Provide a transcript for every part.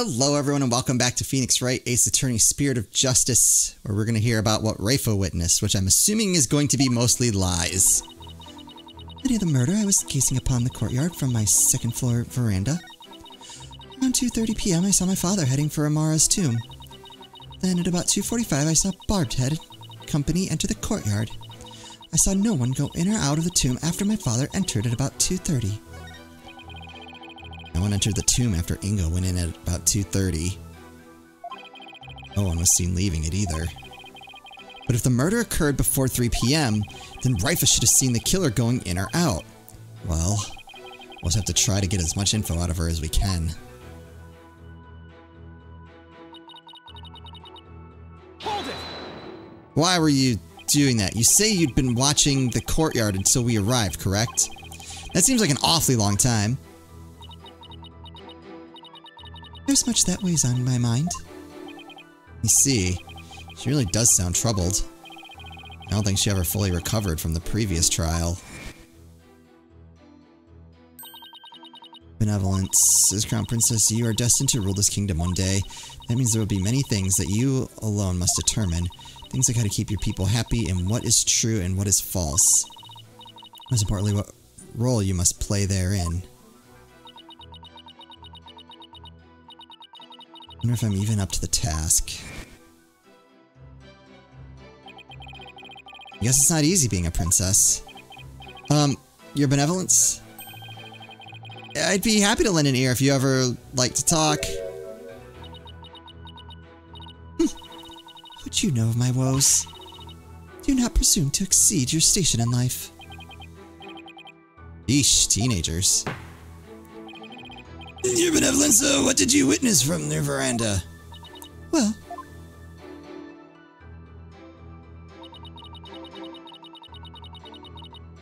Hello everyone and welcome back to Phoenix Wright Ace Attorney Spirit of Justice, where we're going to hear about what Rafa witnessed, which I'm assuming is going to be mostly lies. The day of the murder, I was gazing upon the courtyard from my second floor veranda. Around 2:30 p.m. I saw my father heading for Amara's tomb. Then at about 2:45 I saw Barbed company enter the courtyard. I saw no one go in or out of the tomb after my father entered at about 2:30. No one entered the tomb after Ingo went in at about 2:30. No one was seen leaving it either. But if the murder occurred before 3 p.m., then Rafa should have seen the killer going in or out. Well, we'll just have to try to get as much info out of her as we can. Hold it! Why were you doing that? You say you'd been watching the courtyard until we arrived, correct? That seems like an awfully long time. There's much that weighs on my mind. You see, she really does sound troubled. I don't think she ever fully recovered from the previous trial. Benevolence. As Crown Princess, you are destined to rule this kingdom one day. That means there will be many things that you alone must determine. Things like how to keep your people happy and what is true and what is false. Most importantly, what role you must play therein. I wonder if I'm even up to the task. I guess it's not easy being a princess. Your benevolence? I'd be happy to lend an ear if you ever like to talk. What you know of my woes? Do not presume to exceed your station in life. Eesh, teenagers. Your benevolence, what did you witness from their veranda? Well,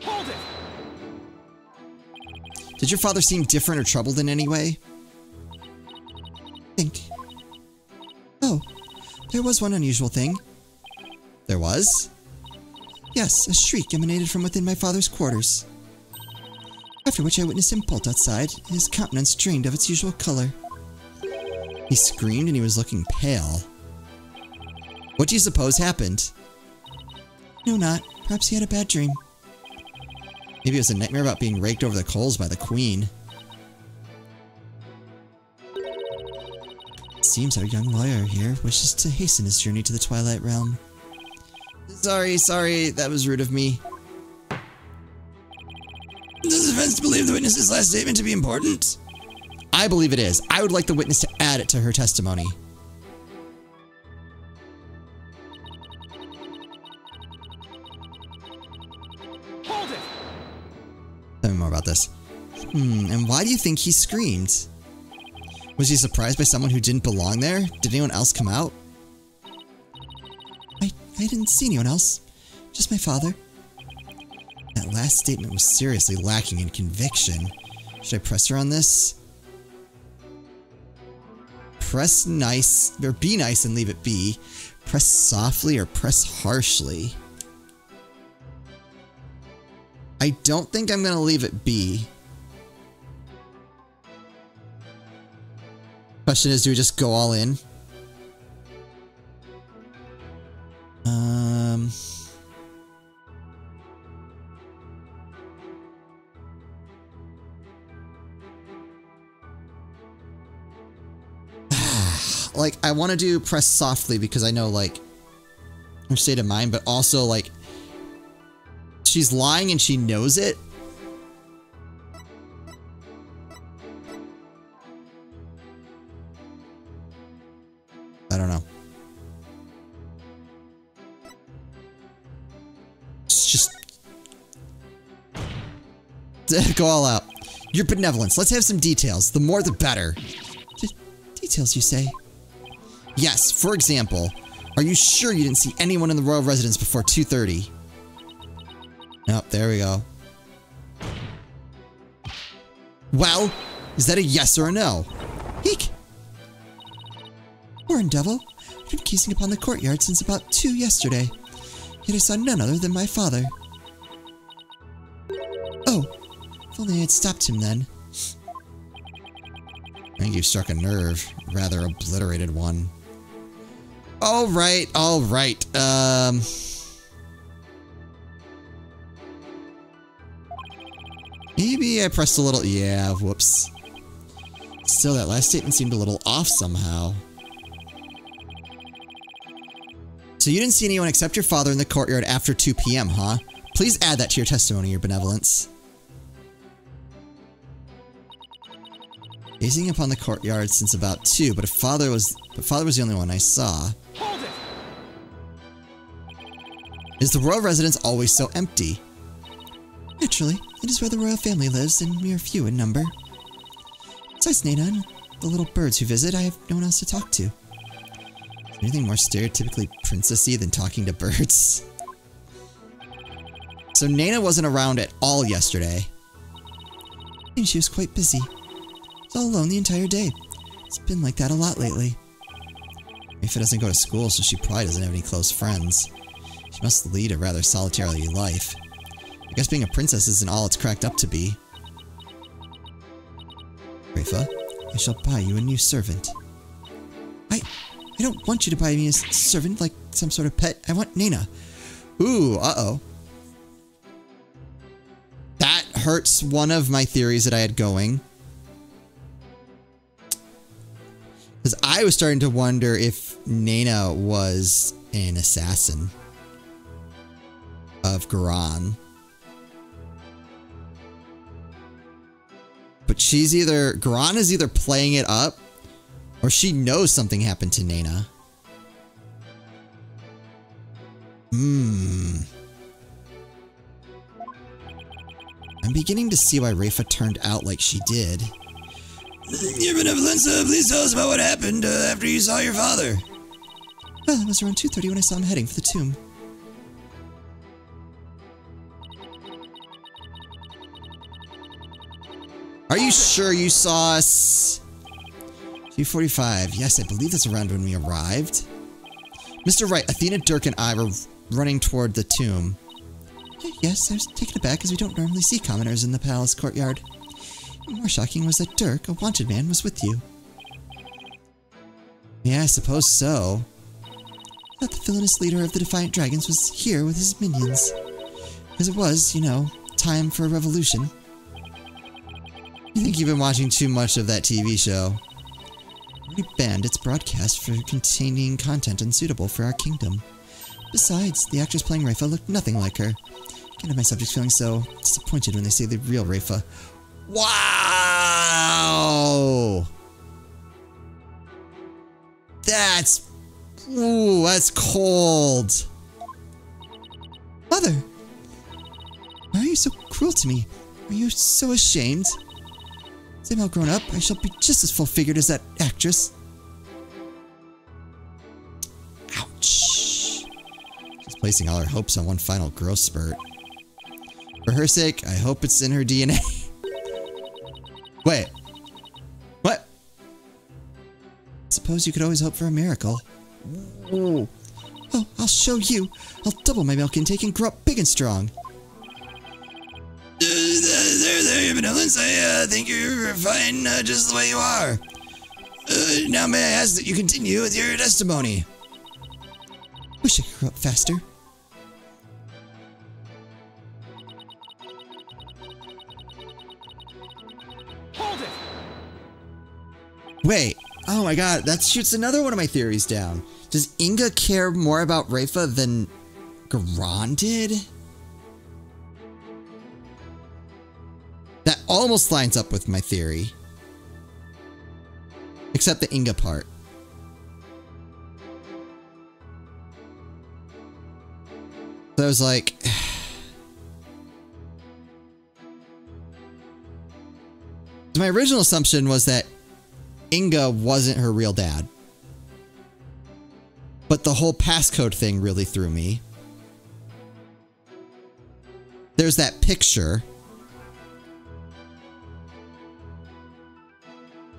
Hold it! Did your father seem different or troubled in any way? think. Oh, there was one unusual thing. There was? Yes, a shriek emanated from within my father's quarters. After which I witnessed him bolt outside, his countenance drained of its usual color. He screamed and he was looking pale. What do you suppose happened? No, not. Perhaps he had a bad dream. Maybe it was a nightmare about being raked over the coals by the queen. It seems our young lawyer here wishes to hasten his journey to the Twilight Realm. Sorry, that was rude of me. Does the defense believe the witness's last statement to be important? I believe it is. I would like the witness to add it to her testimony. Hold it! Tell me more about this. And why do you think he screamed? Was he surprised by someone who didn't belong there? Did anyone else come out? I didn't see anyone else. Just my father. That last statement was seriously lacking in conviction. Should I press her on this? Press nice, or be nice and leave it be. Press softly or press harshly. I don't think I'm gonna leave it be. Question is, do we just go all in? Like, I want to do press softly because I know, like, her state of mind, but also, like, she's lying and she knows it. I don't know. It's just go all out. Your benevolence. Let's have some details. The more, the better. Details, you say? Yes, for example, are you sure you didn't see anyone in the royal residence before 2:30? Nope, there we go. Well, is that a yes or a no? Eek! Warren Devil, I've been gazing upon the courtyard since about 2 yesterday, yet I saw none other than my father. Oh, if only I had stopped him then. I think you struck a nerve. Rather obliterated one. Alright, alright. Maybe I pressed a little... Yeah, whoops. Still, that last statement seemed a little off somehow. So you didn't see anyone except your father in the courtyard after 2 p.m., huh? Please add that to your testimony, your benevolence. Gazing upon the courtyard since about 2, but father was the only one I saw. Hold it! Is the royal residence always so empty? Naturally, it is where the royal family lives, and we are few in number. Besides Nana and the little birds who visit, I have no one else to talk to. Is there anything more stereotypically princessy than talking to birds? So Nana wasn't around at all yesterday. And she was quite busy. I was all alone the entire day. It's been like that a lot lately. Rafa doesn't go to school, so she probably doesn't have any close friends. She must lead a rather solitary life. I guess being a princess isn't all it's cracked up to be. Rafa, I shall buy you a new servant. I don't want you to buy me a servant like some sort of pet. I want Nana. Ooh, uh-oh. That hurts one of my theories that I had going. Because I was starting to wonder if Nana was an assassin of Garan. But she's either... Garan is either playing it up, or she knows something happened to Nana. I'm beginning to see why Rafa turned out like she did. Your benevolence, please tell us about what happened after you saw your father. Well, it was around 2:30 when I saw him heading for the tomb. Are you sure you saw us? 2:45. Yes, I believe that's around when we arrived. Mr. Wright, Athena, Dirk, and I were running toward the tomb. Yes, I was taken aback as we don't normally see commoners in the palace courtyard. More shocking was that Dirk, a wanted man, was with you. Yeah, I suppose so. I thought the villainous leader of the Defiant Dragons was here with his minions. Because it was, you know, time for a revolution. You think you've been watching too much of that TV show? We banned its broadcast for containing content unsuitable for our kingdom. Besides, the actress playing Rafa looked nothing like her. Can't have my subjects feeling so disappointed when they see the real Rafa. Wow! That's... Ooh, that's cold. Mother! Why are you so cruel to me? Are you so ashamed? As I'm all grown up, I shall be just as full-figured as that actress. Ouch. She's placing all her hopes on one final growth spurt. For her sake, I hope it's in her DNA. Wait. What? Suppose you could always hope for a miracle. Ooh. Oh, I'll show you. I'll double my milk intake and grow up big and strong. There, your benevolence. I think you're fine just the way you are. Now may I ask that you continue with your testimony? Wish I could grow up faster. Hold it! Wait. Oh my god, that shoots another one of my theories down. Does Inga care more about Rafa than Garan did? That almost lines up with my theory. Except the Inga part. So I was like... My original assumption was that Inga wasn't her real dad. But the whole passcode thing really threw me. There's that picture.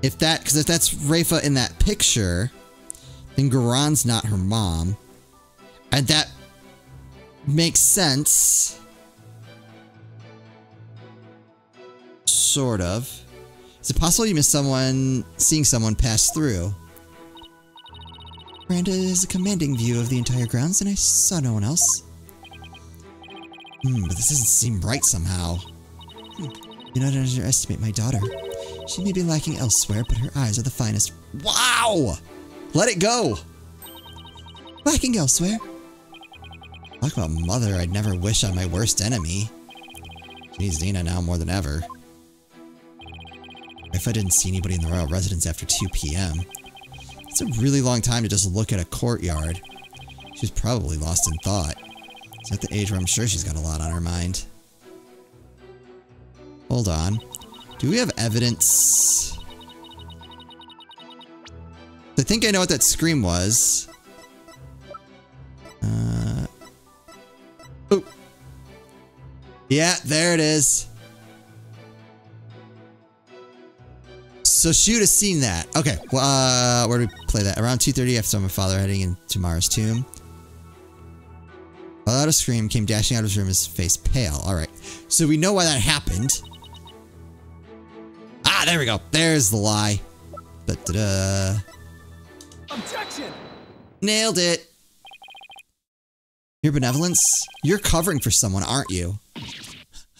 Because if that's Rafa in that picture, then Garan's not her mom. And that makes sense. Sort of. Is it possible you missed seeing someone pass through? Veranda is a commanding view of the entire grounds, and I saw no one else. But this doesn't seem right somehow. Do not underestimate my daughter. She may be lacking elsewhere, but her eyes are the finest. Wow! Let it go! Lacking elsewhere? Talk about mother I'd never wish on my worst enemy. She needs Nina now more than ever. If I didn't see anybody in the royal residence after 2 p.m. It's a really long time to just look at a courtyard. She's probably lost in thought. She's at the age where I'm sure she's got a lot on her mind. Hold on. Do we have evidence? I think I know what that scream was. Oh. Yeah, there it is. So she would have seen that. Okay, well, where do we play that? Around 2:30, I saw my father heading into Mara's tomb. Without a scream, came dashing out of his room, his face pale. Alright, so we know why that happened. Ah, there we go. There's the lie. Da-da-da. Objection! Nailed it. Your benevolence? You're covering for someone, aren't you?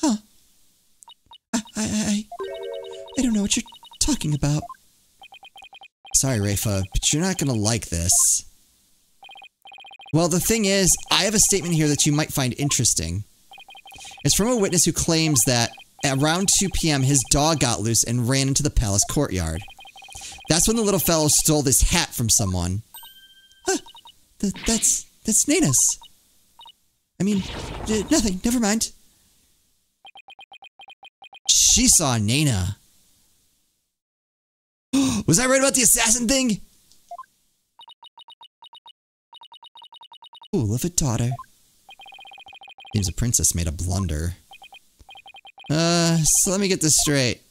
Huh. I don't know what you're talking about. Sorry, Rafa, but you're not gonna like this. Well, the thing is, I have a statement here that you might find interesting. It's from a witness who claims that at around 2 p.m. his dog got loose and ran into the palace courtyard. That's when the little fellow stole this hat from someone. Huh. That's Nina's. I mean, nothing. Never mind. She saw Nina. Was I right about the assassin thing? Fool of a daughter. Seems a princess made a blunder. So let me get this straight.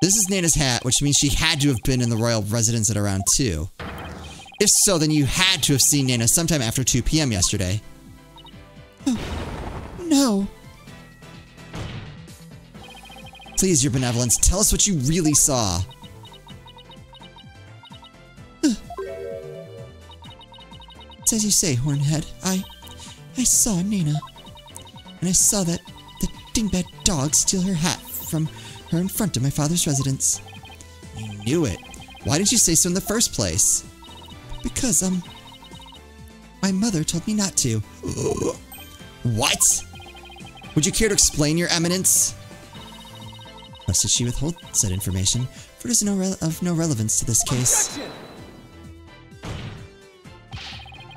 This is Nina's hat, which means she had to have been in the royal residence at around 2. If so, then you had to have seen Nina sometime after 2 p.m. yesterday. Oh, no. Please, your benevolence, tell us what you really saw. It's as you say, Hornhead. I saw Nina. And I saw that dingbat dog steal her hat from her in front of my father's residence. You knew it. Why didn't you say so in the first place? Because, my mother told me not to. What? Would you care to explain, your eminence? Thus did she withhold said information, for it is of no relevance to this case. Objection!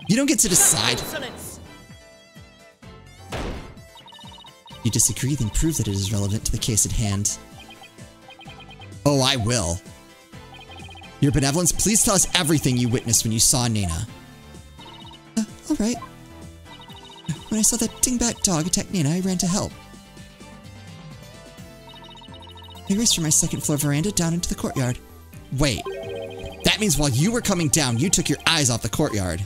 You don't get to decide. You disagree, then prove that it is relevant to the case at hand. Oh, I will. Your benevolence, please tell us everything you witnessed when you saw Nina. Alright. When I saw that dingbat dog attack Nina, I ran to help. I raced from my second floor veranda down into the courtyard. Wait. That means while you were coming down, you took your eyes off the courtyard.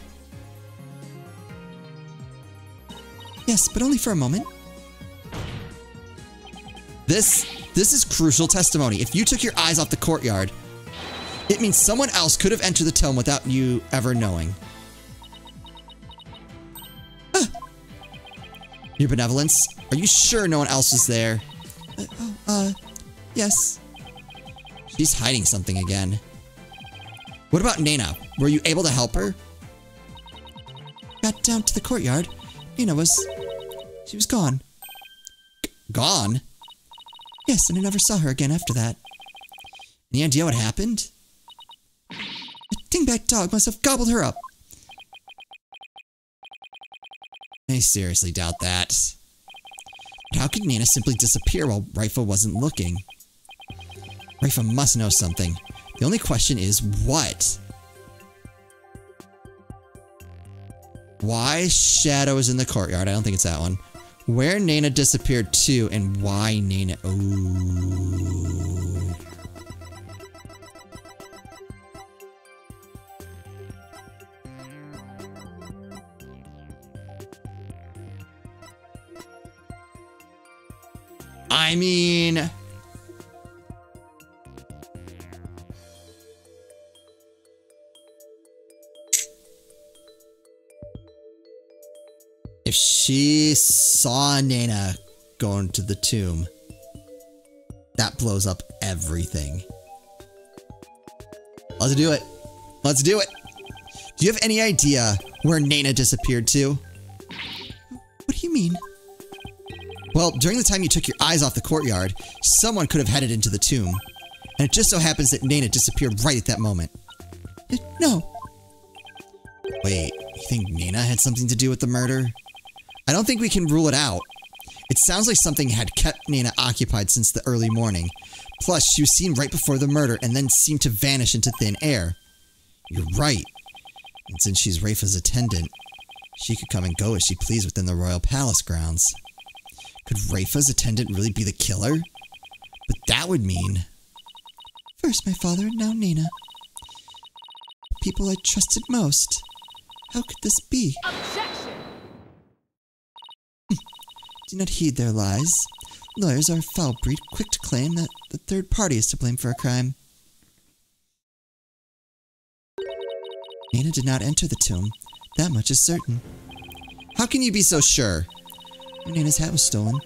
Yes, but only for a moment. This is crucial testimony. If you took your eyes off the courtyard, it means someone else could have entered the tomb without you ever knowing. Your benevolence, are you sure no one else was there? Yes. She's hiding something again. What about Nina? Were you able to help her? Got down to the courtyard. Nina was... she was gone. Gone? Yes, and I never saw her again after that. Any idea what happened? A dingbat dog must have gobbled her up. I seriously doubt that. But how could Nina simply disappear while Rifa wasn't looking? Rifa must know something. The only question is, what? Why Shadow is in the courtyard? I don't think it's that one. Where Nina disappeared to, and why Nina... Ooh. I mean... if she saw Nana go into the tomb, that blows up everything. Let's do it. Let's do it. Do you have any idea where Nana disappeared to? What do you mean? Well, during the time you took your eyes off the courtyard, someone could have headed into the tomb. And it just so happens that Nana disappeared right at that moment. No. Wait, you think Nana had something to do with the murder? I don't think we can rule it out. It sounds like something had kept Nana occupied since the early morning. Plus, she was seen right before the murder and then seemed to vanish into thin air. You're right. And since she's Rafa's attendant, she could come and go as she pleased within the royal palace grounds. Could Rafa's attendant really be the killer? But that would mean... First my father and now Nana. People I trusted most. How could this be? Objection! Do not heed their lies. Lawyers are a foul breed, quick to claim that the third party is to blame for a crime. Nana did not enter the tomb. That much is certain. How can you be so sure? When Nana's hat was stolen,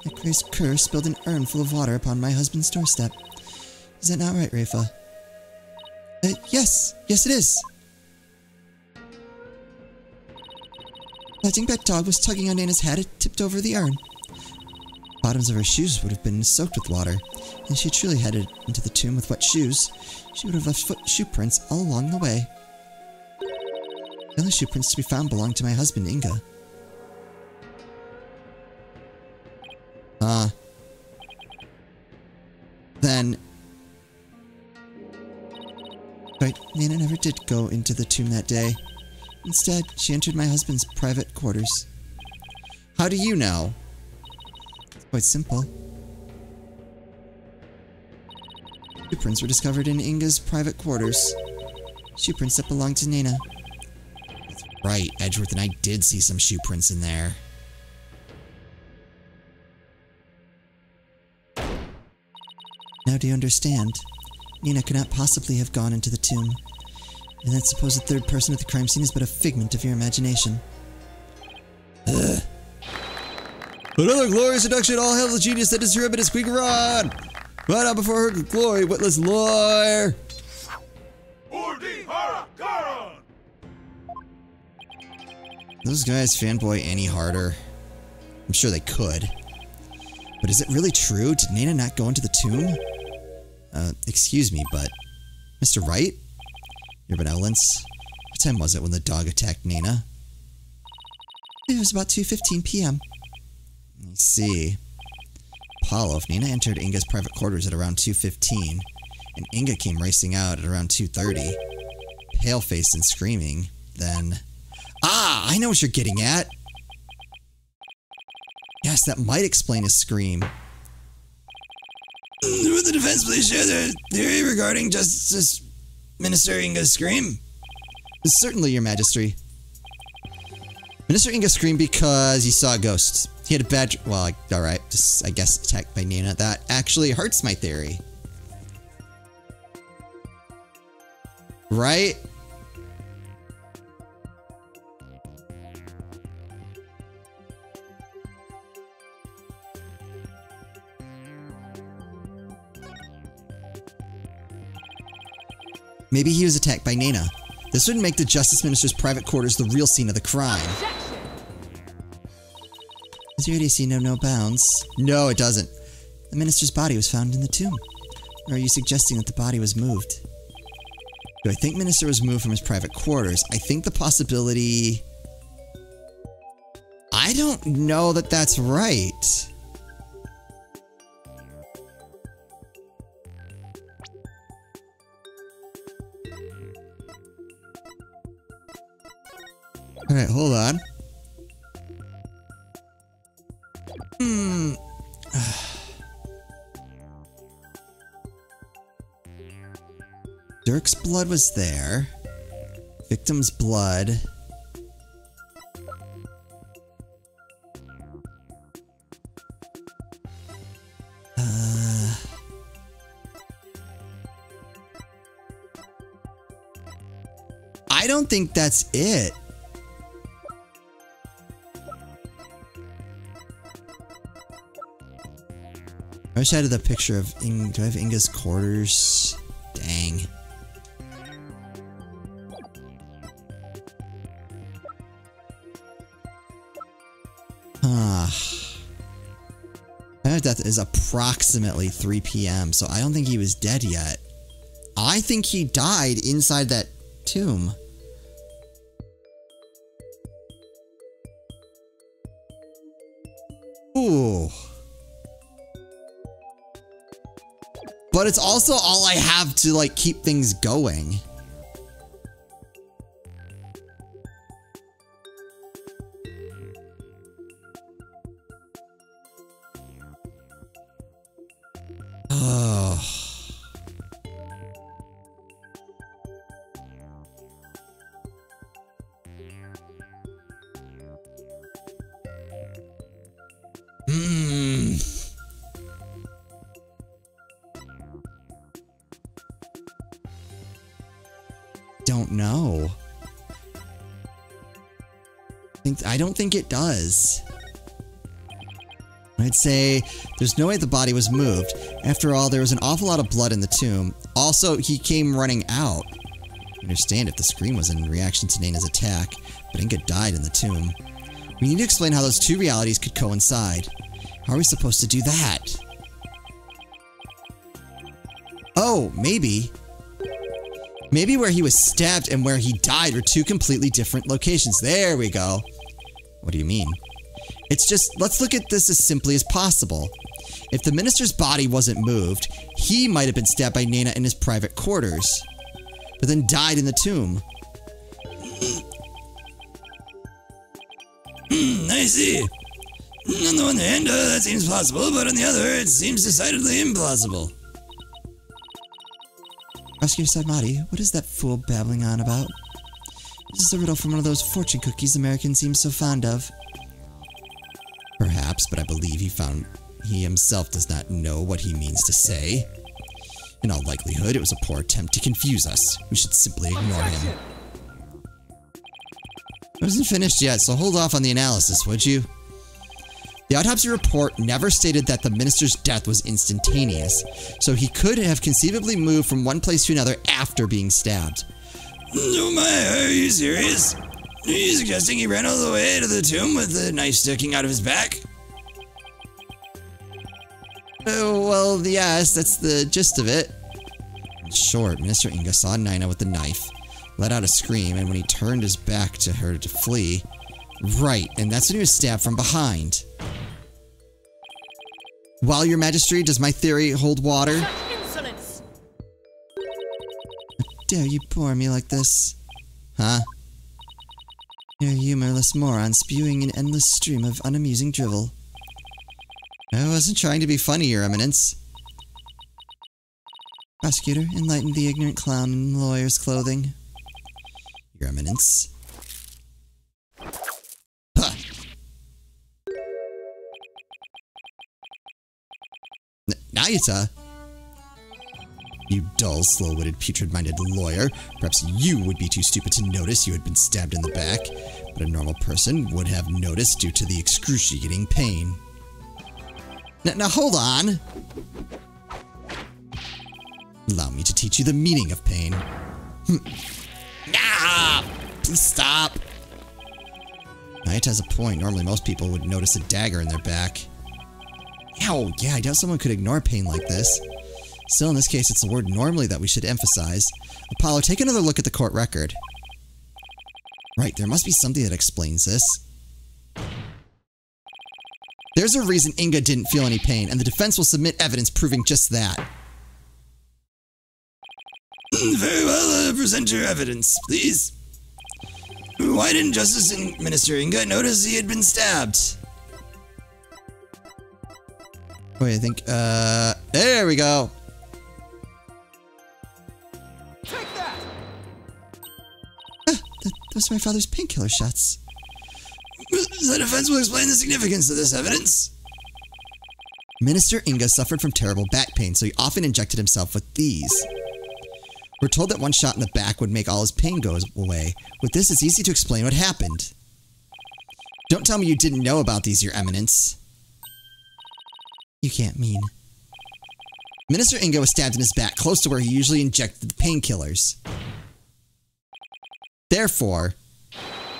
that crazed cur spilled an urn full of water upon my husband's doorstep. Is that not right, Rafa? Yes. Yes, it is. That dingbat dog was tugging on Nana's hat. It tipped over the urn. Bottoms of her shoes would have been soaked with water, and she truly headed into the tomb with wet shoes. She would have left shoe prints all along the way. The only shoe prints to be found belonged to my husband, Inga. Then... Right, Nana never did go into the tomb that day. Instead, she entered my husband's private quarters. How do you know? It's quite simple. Shoe prints were discovered in Inga's private quarters. Shoe prints that belonged to Nana. That's right, Edgeworth and I did see some shoe prints in there. Now do you understand? Nana could not possibly have gone into the tomb. And that supposed third person at the crime scene is but a figment of your imagination. Ugh. Another glorious seduction, all hail the genius that is Rib and his squeaker rod! Right out before her glory, witless lawyer! Those guys fanboy any harder? I'm sure they could. But is it really true? Did Nana not go into the tomb? Excuse me, but... Mr. Wright? Your benevolence? What time was it when the dog attacked Nana? It was about 2:15 p.m. I see. Apollo, if Nana entered Inga's private quarters at around 2:15, and Inga came racing out at around 2:30, pale-faced and screaming, then... Ah! I know what you're getting at! Yes, that might explain his scream. Would the defense please share their theory regarding Justice Minister Inga's scream? Certainly, Your Majesty. Minister Inga screamed because he saw a ghost. He had a bad... Well, alright, just, I guess, attacked by Nana. That actually hurts my theory. Right? Maybe he was attacked by Nana. This would make the Justice Minister's private quarters the real scene of the crime. Does your ADC know no bounds? No, it doesn't. The minister's body was found in the tomb. Or are you suggesting that the body was moved? Do I think Minister was moved from his private quarters? I think the possibility... I don't know that that's right. Alright, hold on. Dirk's blood was there. Victim's blood. I don't think that's it. wish I had the picture of do I have Inga's quarters? Dang. Time of death is approximately 3 p.m., so I don't think he was dead yet. I think he died inside that tomb. Ooh. But it's also all I have to, like, keep things going. Oh. Don't know. I don't think it does. I'd say there's no way the body was moved. After all, there was an awful lot of blood in the tomb. Also, he came running out. I understand if the scream was in reaction to Naina's attack, but Inga died in the tomb. We need to explain how those two realities could coincide. How are we supposed to do that? Oh, maybe. Maybe where he was stabbed and where he died were two completely different locations. There we go. What do you mean? It's just, let's look at this as simply as possible. If the minister's body wasn't moved, he might have been stabbed by Naina in his private quarters, but then died in the tomb. I see. On the one hand, that seems possible, but on the other, it seems decidedly implausible. Prosecutor Saimati, what is that fool babbling on about? This is a riddle from one of those fortune cookies Americans seem so fond of. Perhaps, but I believe he himself does not know what he means to say. In all likelihood, it was a poor attempt to confuse us. We should simply ignore him. It wasn't finished yet, so hold off on the analysis, would you? The autopsy report never stated that the minister's death was instantaneous, so he could have conceivably moved from one place to another after being stabbed. Oh my, are you serious? Are you suggesting he ran all the way to the tomb with the knife sticking out of his back? Oh, well, yes, that's the gist of it. In short, Minister Inga saw Naina with the knife, let out a scream, and when he turned his back to her to flee... Right, and that's when he was stabbed from behind. Well, Your Majesty, does my theory hold water? Insolence! How dare you bore me like this? Huh? You're a humorless moron spewing an endless stream of unamusing drivel. I wasn't trying to be funny, Your Eminence. Prosecutor, enlighten the ignorant clown in lawyer's clothing. Your Eminence. Huh. Nayata? You dull, slow-witted, putrid-minded lawyer. Perhaps you would be too stupid to notice you had been stabbed in the back, but a normal person would have noticed due to the excruciating pain. Now hold on! Allow me to teach you the meaning of pain. Ah! Please stop! Nayata has a point. Normally most people would notice a dagger in their back. Ow! Yeah, I doubt someone could ignore pain like this. Still, in this case, it's the word normally that we should emphasize. Apollo, take another look at the court record. Right, there must be something that explains this. There's a reason Inga didn't feel any pain, and the defense will submit evidence proving just that. Very well, present your evidence, please. Why didn't Justice Minister Inga notice he had been stabbed? Wait, I think, there we go. Take that! Those are my father's painkiller shots. The defense will explain the significance of this evidence. Minister Inga suffered from terrible back pain, so he often injected himself with these. We're told that one shot in the back would make all his pain go away. With this, it's easy to explain what happened. Don't tell me you didn't know about these, Your Eminence. You can't mean. Minister Ingo was stabbed in his back, close to where he usually injected the painkillers. Therefore,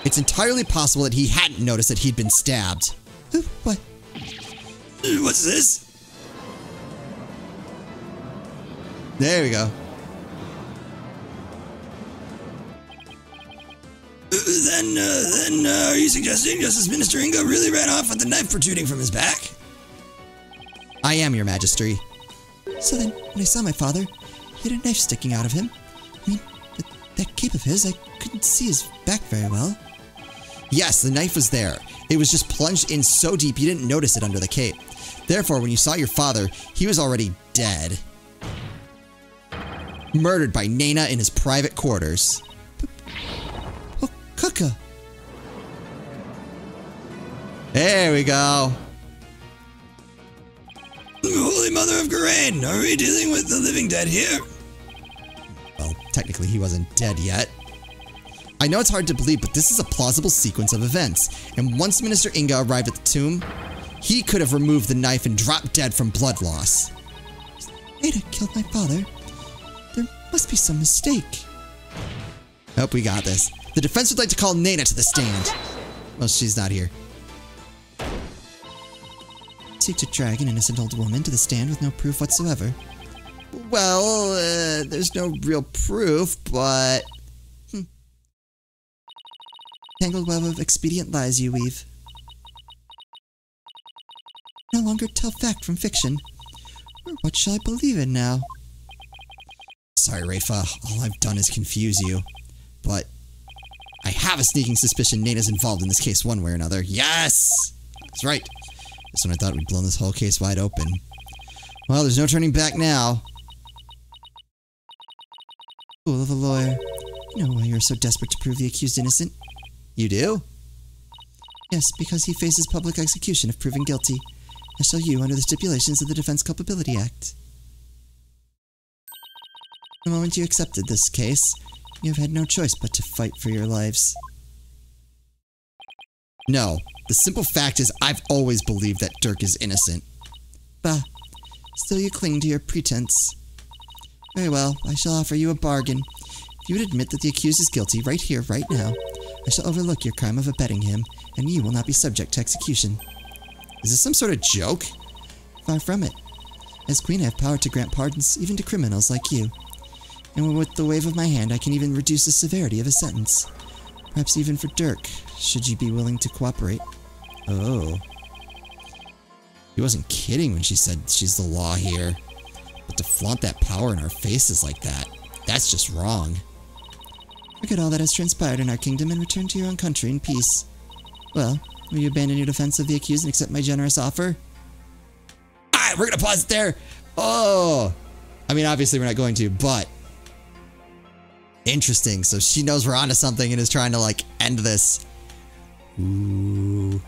it's entirely possible that he hadn't noticed that he'd been stabbed. What? What's this? There we go. Then, are you suggesting Justice Minister Ingo really ran off with the knife protruding from his back? I am, Your Majesty. So then, when I saw my father, he had a knife sticking out of him. I mean, that cape of his, I couldn't see his back very well. Yes, the knife was there. It was just plunged in so deep you didn't notice it under the cape. Therefore, when you saw your father, he was already dead. Murdered by Nana in his private quarters. Oh, Kaka! There we go. Holy Mother of Garain, are we dealing with the living dead here? Well, technically he wasn't dead yet. I know it's hard to believe, but this is a plausible sequence of events. And once Minister Inga arrived at the tomb, he could have removed the knife and dropped dead from blood loss. Nana killed my father. There must be some mistake. Hope we got this. The defense would like to call Nana to the stand. Well, she's not here. Seek to drag an innocent old woman to the stand with no proof whatsoever. Well, there's no real proof, but... Tangled web of expedient lies you weave. No longer tell fact from fiction. What shall I believe in now? Sorry, Rafa. All I've done is confuse you. But I have a sneaking suspicion Nana's involved in this case one way or another. Yes! That's right. That's when I thought we'd blown this whole case wide open. Well, there's no turning back now. Fool of a lawyer. You know why you're so desperate to prove the accused innocent? You do? Yes, because he faces public execution if proven guilty, as shall you under the stipulations of the Defense Culpability Act. The moment you accepted this case, you have had no choice but to fight for your lives. No. The simple fact is I've always believed that Dirk is innocent. Bah. Still you cling to your pretense. Very well, I shall offer you a bargain. If you would admit that the accused is guilty right here, right now, I shall overlook your crime of abetting him, and you will not be subject to execution. Is this some sort of joke? Far from it. As Queen, I have power to grant pardons, even to criminals like you. And with the wave of my hand, I can even reduce the severity of a sentence. Perhaps even for Dirk, should you be willing to cooperate. Oh. She wasn't kidding when she said she's the law here. But to flaunt that power in our faces like that, that's just wrong. Forget all that has transpired in our kingdom and return to your own country in peace. Well, will you abandon your defense of the accused and accept my generous offer? Alright, we're gonna pause it there. Oh! I mean, obviously we're not going to, but... Interesting, so she knows we're onto something and is trying to, like, end this. Ooh.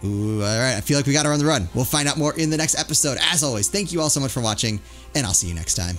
Ooh, alright, I feel like we got her on the run. We'll find out more in the next episode. As always, thank you all so much for watching, and I'll see you next time.